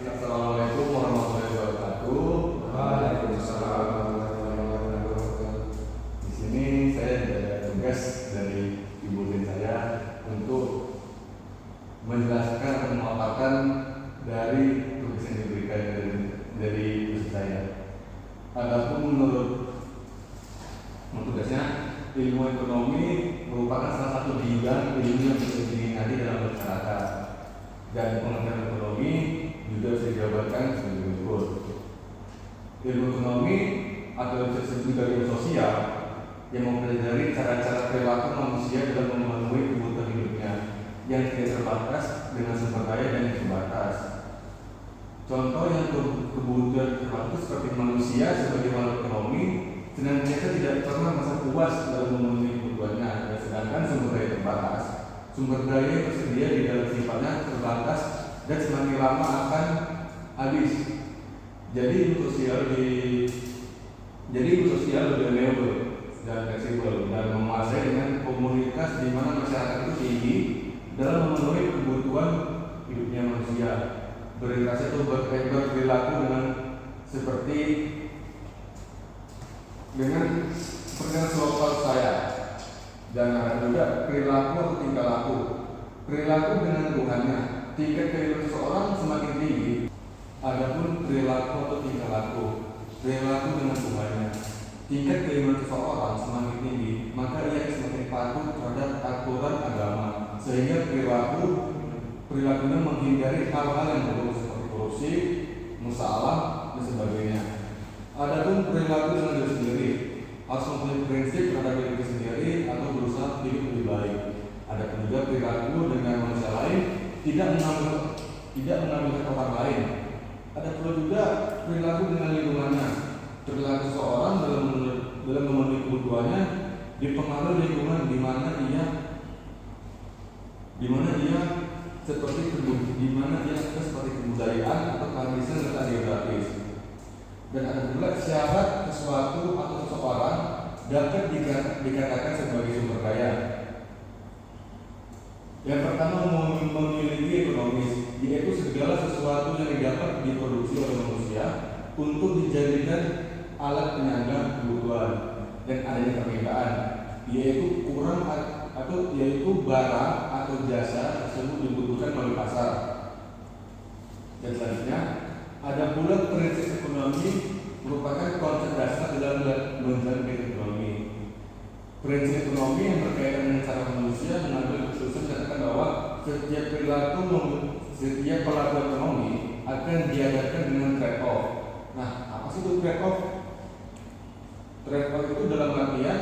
Assalamualaikum warahmatullahi wabarakatuh. Waalaikumsalam warahmatullahi wabarakatuh. Di sini saya ada tugas dari ibu dan saya untuk menjelaskan dan memaparkan dari tugas yang diberikan dari ibu saya. Adapun menurut tugasnya, ilmu ekonomi merupakan salah satu bidang ilmu yang bisa diminati dalam masyarakat, dan pengertian ekonomi juga bisa dijabarkan sebagai berikut. Ilmu ekonomi atau disebut juga ilmu sosial yang mempelajari cara-cara perilaku manusia dalam memenuhi kebutuhan hidupnya yang tidak terbatas dengan sumber daya dan yang terbatas. Contoh yang kebutuhan terbatas seperti manusia sebagai makhluk ekonomi senantiasa tidak pernah merasa puas dalam memenuhi kebutuhannya, sedangkan sumber daya terbatas. Sumber daya yang tersedia di dalam sifatnya terbatas dan semakin lama akan habis. Jadi ilmu sosial lebih renewable dan fleksibel dan menguasai dengan komunitas di mana masyarakat itu tinggi dalam memenuhi kebutuhan hidupnya manusia. Berinteraksi itu berperilaku seperti selopal saya, dan ada juga perilaku atau tingkah laku. Perilaku dengan Tuhannya, tingkat kehidupan seseorang semakin tinggi. Adapun perilaku atau tingkah laku, perilaku dengan Tuhannya, tingkat kehidupan seseorang semakin tinggi, maka ia semakin patuh terhadap aturan agama, sehingga perilakunya menghindari hal-hal yang buruk seperti korupsi, musalah, dan sebagainya. Adapun perilaku dengan diri sendiri, harus mempunyai prinsip terhadap diri sendiri atau berusaha hidup lebih baik. Ada juga perilaku dengan manusia lain, tidak mengambil orang lain. Ada pula juga perilaku dengan lingkungannya. Perilaku seorang dalam memenuhi kebutuhannya dipengaruhi lingkungan di mana ia seperti kebudayaan atau kehabisan letak geografis. Dan ada pula syarat sesuatu atau seseorang dapat dikatakan sebagai sumber daya. Yang pertama, memiliki ekonomis, yaitu segala sesuatu yang dapat diproduksi oleh manusia untuk dijadikan alat penyangga kebutuhan dan adanya permintaan, yaitu barang atau jasa tersebut dibutuhkan melalui pasar. Dan selanjutnya, ada pula prinsip ekonomi merupakan konsep dasar dalam menjalankan ekonomi. Prinsip ekonomi yang berkaitan dengan cara manusia mengambil keputusan menyatakan bahwa setiap pelaku ekonomi akan dihadapkan dengan trade-off. Nah, apa sih itu trade-off? Trade-off itu dalam artian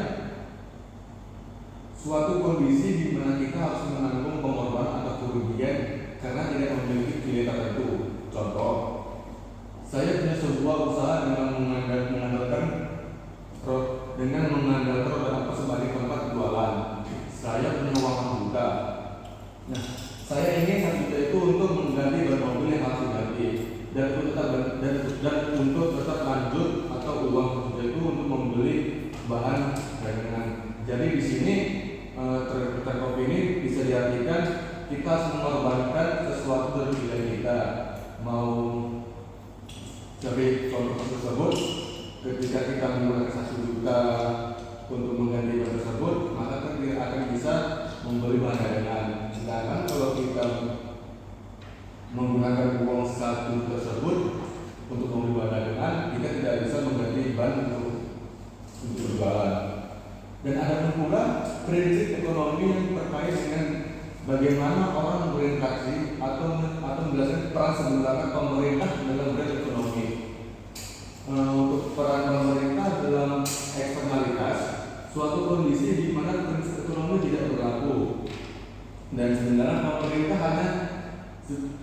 suatu kondisi di mana kita harus menanggung pengorbanan atau kerugian karena tidak memiliki pilihan tertentu. Contoh, saya punya sebuah usaha dengan mengandalkan roda apa sebagai tempat jualan. Saya punya uang 1 juta. Nah, saya ingin 1 juta itu untuk mengganti ban mobil yang harus diganti dan untuk tetap lanjut, atau uang 1 juta itu untuk membeli bahan dagangan. Jadi di sini trade-off ini bisa diartikan kita harus mengorbankan sesuatu dari pilihan kita. Mau jadi contoh tersebut, ketika kita menggunakan 1 juta untuk mengganti bahan tersebut, maka kita akan bisa membeli bahan dagangan. Sedangkan kalau kita menggunakan uang 1 juta tersebut untuk membeli bahan dagangan, kita tidak bisa mengganti ban untuk berjualan. Dan ada pula prinsip ekonomi yang terkait dengan bagaimana orang berinteraksi atau menjelaskan peran sebenarnya pemerintah dalam ekonomi. Untuk peran pemerintah dalam eksternalitas suatu kondisi di mana prinsip ekonomi tidak berlaku, dan sebenarnya pemerintah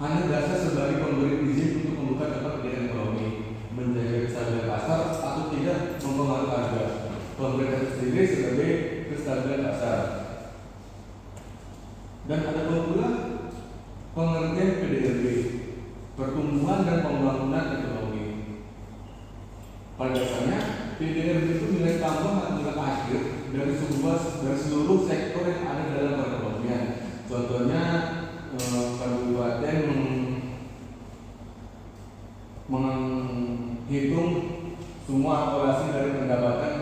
hanya dasar sebagai pemberi izin untuk membuka tempat kegiatan ekonomi, menjaga kestabilan pasar atau tidak mempengaruhi harga. Pemerintah sendiri sebagai kestabilan pasar. Dan ada pula pengertian PDRB, pertumbuhan dan pembangunan ekonomi. Pada dasarnya, PDRB itu nilai tambah atau nilai akhir dari seluruh sektor yang ada dalam perekonomian. Contohnya, kabupaten menghitung semua akumulasi dari pendapatan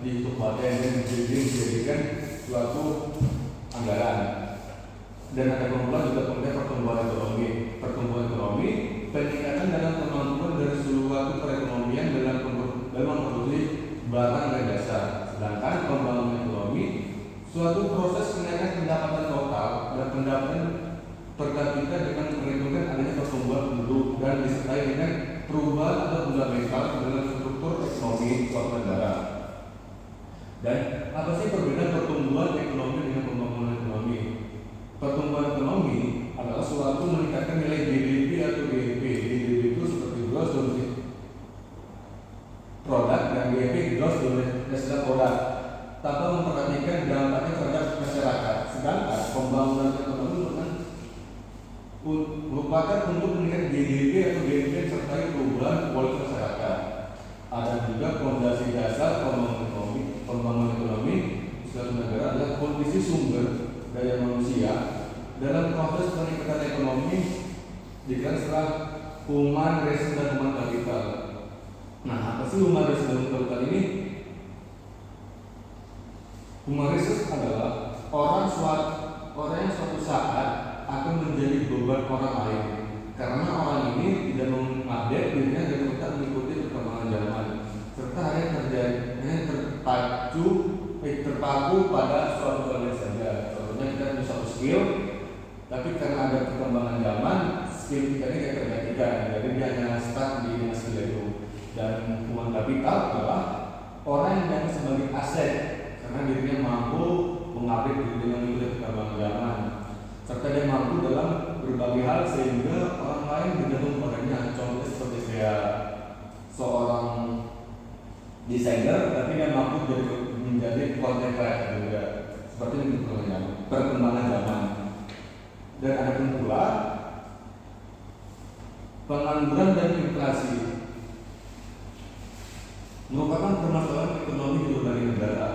di kabupaten dan dijadikan suatu anggaran. Dan ada pula juga kemudian pertumbuhan ekonomi. Pertumbuhan ekonomi, peningkatan dalam kemampuan dari suatu perekonomian dalam memproduksi barang dan jasa. Sedangkan pembangunan ekonomi, suatu proses kenaikan pendapatan total dan pendapatan per kapita dengan perhitungan adanya pertumbuhan penduduk dan disertai dengan perubahan atau fundamental dalam struktur ekonomi suatu negara. Dan apa sih perbedaan pertumbuhan ekonomi dengan pembangunan ekonomi? Pertumbuhan ekonomi adalah suatu meningkatkan nilai GDP atau GDP. GDP itu seperti gross domestic product dan GDP gross domestic product tanpa memperhatikan dampaknya terhadap masyarakat. Sedangkan pembangunan ekonomi merupakan untuk meningkatkan GDP atau GDP serta perubahan kualitas masyarakat. Ada juga fondasi dasar pembangunan ekonomi suatu negara adalah kondisi sumber daya manusia dalam proses peningkatan ekonomi dikira setelah human resource dan human capital. Nah, apa sih human resource dan human capital ini? Human resource adalah orang yang suatu saat akan menjadi beban orang lain karena orang ini tidak mengupdate dirinya dan tetap mengikuti perkembangan zaman serta hanya terpaku pada suatu hal saja. Contohnya kita punya satu skill, tapi karena ada perkembangan zaman, skill kita ini tidak tergantikan, jadi dia hanya stuck di skill itu. Dan human capital adalah orang yang dianggap sebagai aset karena dirinya mampu mengupdate diri dengan mengikuti perkembangan zaman serta dia mampu dalam berbagai hal sehingga orang lain bergantung padanya. Contohnya seperti kayak seorang desainer tapi dia mampu menjadi content creator juga, seperti itu perkembangan zaman. Dan ada pun pula pengangguran dan inflasi merupakan permasalahan ekonomi di berbagai negara.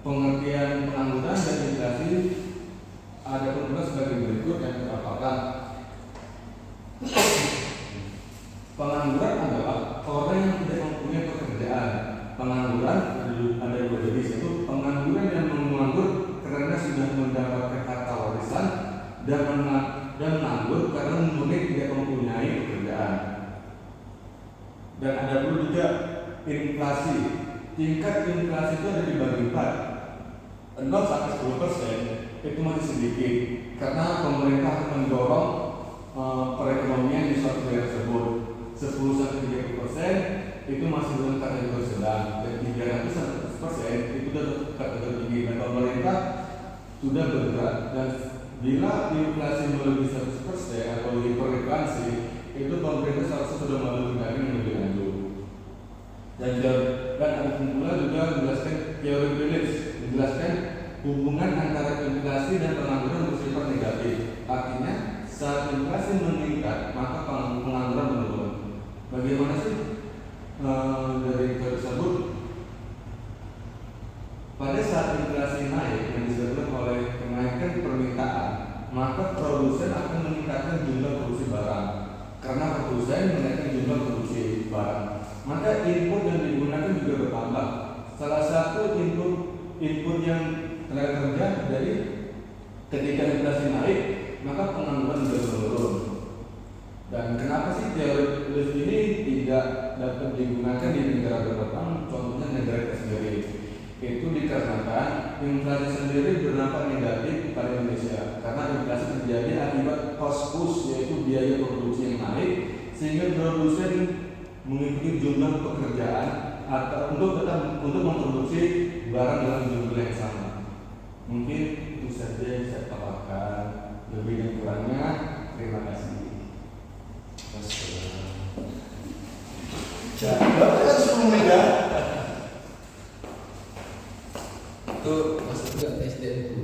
Pengertian pengangguran dan inflasi ada pun pula sebagai berikut yang terpaparkan. Pengangguran adalah orang yang tidak mempunyai pekerjaan. Pengangguran ada dua jenis, yaitu pengangguran yang menganggur karena sudah mendapatkan harta warisan dan menganggur karena mungkin tidak mempunyai pekerjaan. Dan ada pun juga inflasi. Tingkat inflasi itu ada dibagi 4, 0 sampai 10% itu masih sedikit karena pemerintah mendorong perekonomian di suatu daerah tersebut. 10 sampai 30% itu masih dalam kategori sedang, dan 300 sampai 100% itu sudah kategori tinggi. Dan pemerintah sudah bergerak, dan bila inflasi melebihi 100% atau hiperinflasi itu pemerintah seharusnya sudah melalui tindakan yang lebih lanjut. Dan ada pula juga menjelaskan teori Phillips menjelaskan hubungan antara inflasi dan pengangguran bersifat negatif. Artinya saat inflasi meningkat maka pengangguran menurun. Bagaimana sih dari tersebut? Pada saat inflasi naik yang disebabkan oleh kenaikan permintaan, maka produsen akan meningkatkan jumlah produksi barang. Karena produsen menaikkan jumlah produksi barang, maka input yang digunakan juga bertambah. Salah satu input yang tenaga kerja, jadi ketika inflasi naik maka pengangguran juga menurun. Dan kenapa sih teori Phillips ini tidak dapat digunakan di negara berkembang, contohnya negara kita sendiri? Itu dikarenakan inflasi sendiri berdampak negatif pada Indonesia karena inflasi terjadi akibat cost push, yaitu biaya produksi yang naik sehingga produsen mengikuti jumlah pekerjaan atau untuk memproduksi barang dalam jumlah yang sama. Mungkin itu saja yang saya paparkan. Lebih dan kurangnya terima kasih. Bapak kan 10 menit ya? Itu masuk juga SDM itu